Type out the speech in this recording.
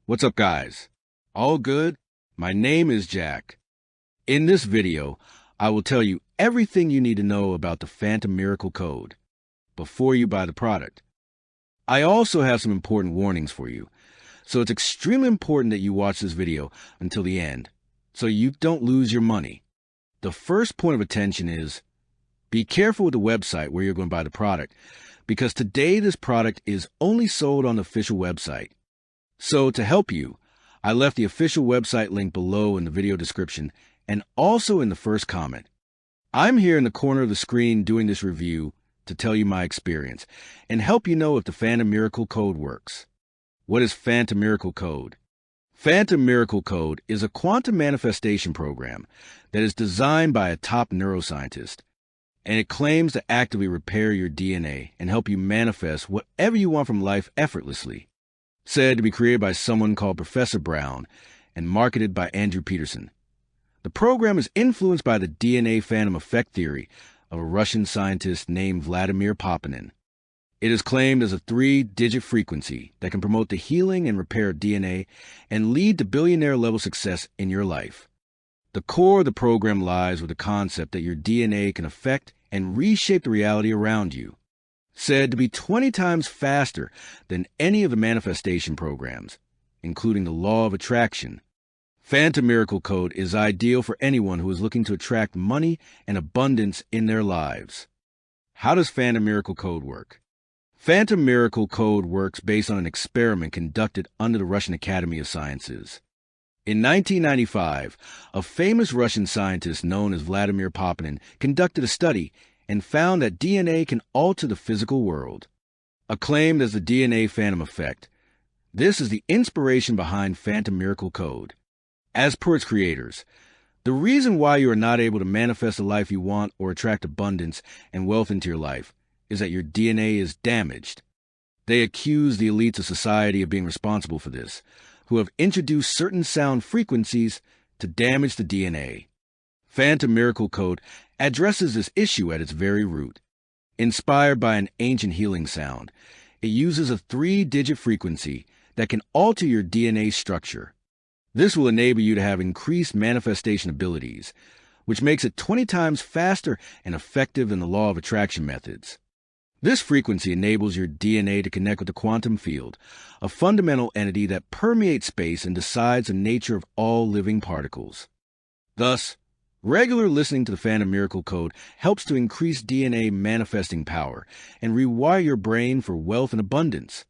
What's up, guys? All good? My name is Jack. In this video, I will tell you everything you need to know about the Phantom Miracle Code before you buy the product. I also have some important warnings for you, so it's extremely important that you watch this video until the end so you don't lose your money. The first point of attention is be careful with the website where you're going to buy the product, because today this product is only sold on the official website. So to help you, I left the official website link below in the video description and also in the first comment. I'm here in the corner of the screen doing this review to tell you my experience and help you know if the Phantom Miracle Code works. What is Phantom Miracle Code? Phantom Miracle Code is a quantum manifestation program that is designed by a top neuroscientist, and it claims to actively repair your DNA and help you manifest whatever you want from life effortlessly. Said to be created by someone called Professor Brown and marketed by Andrew Peterson. The program is influenced by the DNA phantom effect theory of a Russian scientist named Vladimir Poponin. It is claimed as a 3-digit frequency that can promote the healing and repair of DNA and lead to billionaire-level success in your life. The core of the program lies with the concept that your DNA can affect and reshape the reality around you. Said to be 20 times faster than any of the manifestation programs, including the law of attraction. Phantom Miracle Code is ideal for anyone who is looking to attract money and abundance in their lives. How does Phantom Miracle Code work? Phantom Miracle Code works based on an experiment conducted under the Russian Academy of Sciences. In 1995, a famous Russian scientist known as Vladimir Poponin conducted a study and found that DNA can alter the physical world. Acclaimed as the DNA phantom effect, this is the inspiration behind Phantom Miracle Code. As per its creators, the reason why you are not able to manifest the life you want or attract abundance and wealth into your life is that your DNA is damaged. They accuse the elites of society of being responsible for this, who have introduced certain sound frequencies to damage the DNA. Phantom Miracle Code addresses this issue at its very root. Inspired by an ancient healing sound, it uses a 3-digit frequency that can alter your DNA structure. This will enable you to have increased manifestation abilities, which makes it 20 times faster and effective than the law of attraction methods. This frequency enables your DNA to connect with the quantum field, a fundamental entity that permeates space and decides the nature of all living particles. Thus, regular listening to the Phantom Miracle Code helps to increase DNA manifesting power and rewire your brain for wealth and abundance.